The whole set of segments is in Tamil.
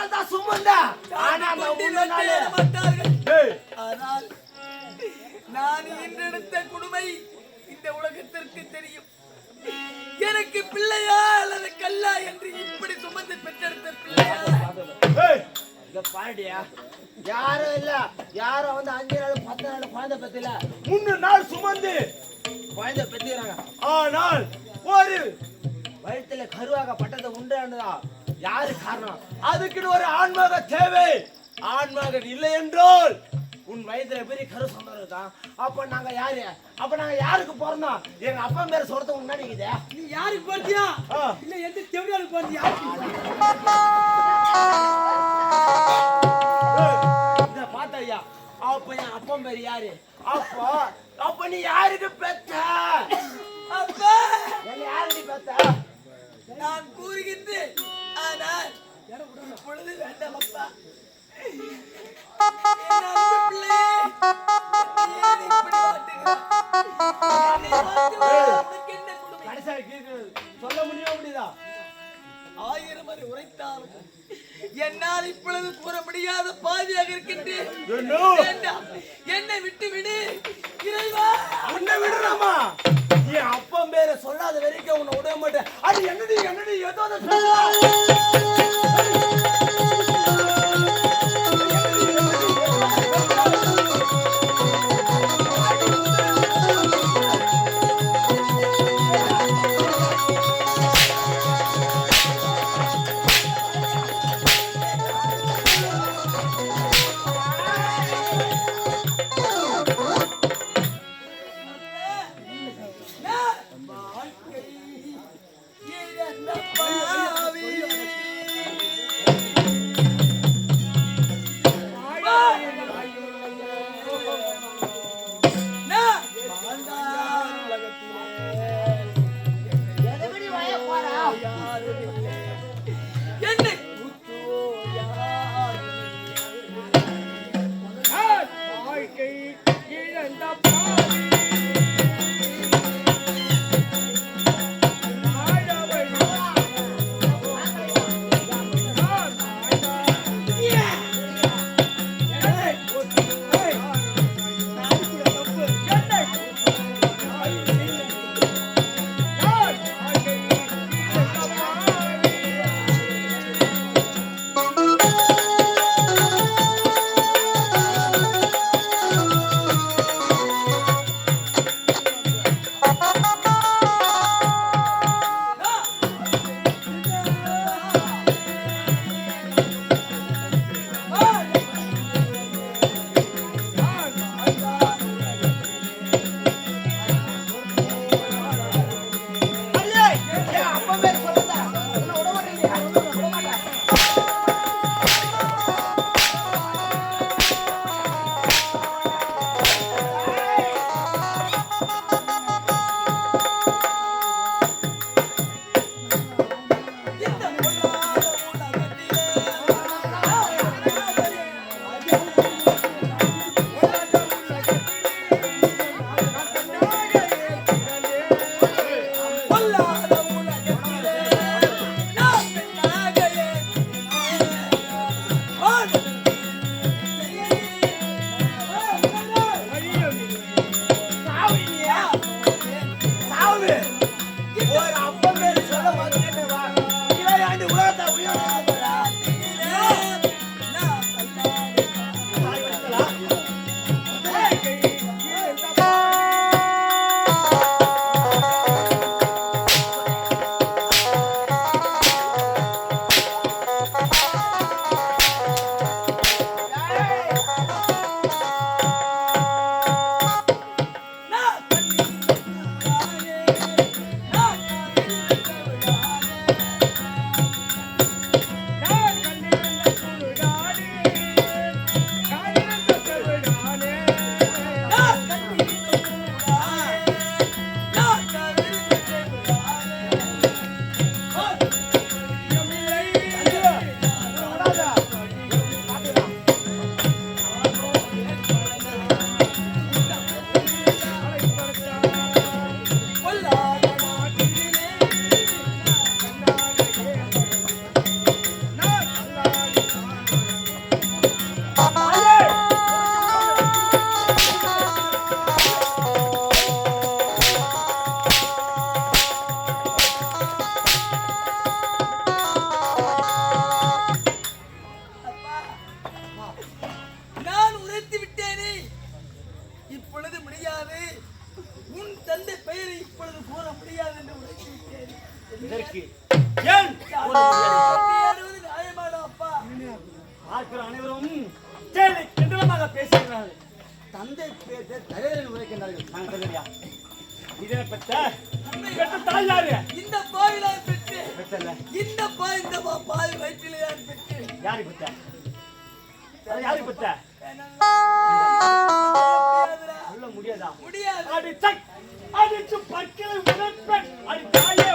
நாள் தான் சுமந்தேன். ஆனா ஆனால் நான் இன்றெடுத்த குடுமை இந்த உலகத்திற்கு தெரியும். எனக்கு பிள்ளையா அல்லது கல்லா என்று இப்படி சுமந்து பெற்றெடுத்த பிள்ளையா? பாண்டியா யாரும் இல்ல, யாரும் 5 நாள் 10 நாள் குழந்தை பெத்தல, 3 நாள் சுமந்து குழந்தை பெத்துக்கிறாங்க. ஆனால் ஒரு வயிற்றுல கருவாக பட்டதை உண்டானதா யாரு காரணம்? அதுக்குன்னு ஒரு ஆன்மாக தேவை. ஆன்மாக இல்லை என்றால் உன் வயதுல பெரிய கரு சொந்தம். அப்ப நாங்க யாரு? அப்ப நாங்க யாருக்கு பிறந்தோம்? எங்க அப்பா பேரை சொல்றது முன்னாடி நீ யாருக்கு போறியா இல்ல எந்த செவிடாலுக்கு போறியா? இத பாத்தையா? அப்ப என் அப்பா பேர் யாரு? அப்ப நீ யாருக்கு பெத்த? அப்பா என்ன யாருக்கு பெத்த? நான் கூறுகின்றேன். ஆனால் பொழுது வேண்டாம் அப்பா. சொல்ல முடியும் முடியுதா? 1000 முறை உரைத்தாலும் என்னால் இப்பொழுது கூற முடியாத பாதியாக இருக்கின்றேன். என்னை விட்டு விடு இறைவா. உன்னை விடுறாமா? என் அப்பா பேரை சொல்லாத வரைக்கும் உன்னை விட மாட்டேன். அது என்னடி ஏதோ அனைவரும் கேலி கிண்டலமாக பேசுகிறார்கள். தந்தை பேச தலைவர்கள் உரைக்கின்றார்கள். நான் சொல்லுறியா இதை பெற்ற தாய் யாரு? இந்த பாயில பெற்று பெற்றல இந்த பால் வயிற்றிலே பெற்று யாரு பெற்ற? யாரு பெற்ற? சொல்ல முடியாதா? முடியாது. அடிச்சு பற்களை உணர்ப்பேன். அடி தாயே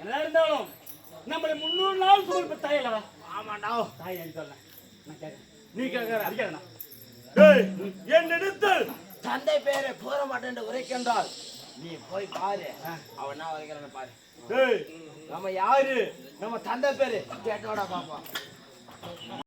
என்ன இருந்தாலும் நம்மளை 300 நாள் சுமந்த தாய் அல்லவா? ஆமாண்டா தாய் என்று சொல்ல நீ கேட்கிற அடிக்கிறா என்னிடத்தில் தந்தை பேரை கூற மாட்டேன் என்று உரைக்கின்றால் நீ போய் பாரு அவன் என்ன உரைக்கிறான்னு பாரு. நம்ம யாரு நம்ம தந்தை பேரு கேட்டோட பாப்பா.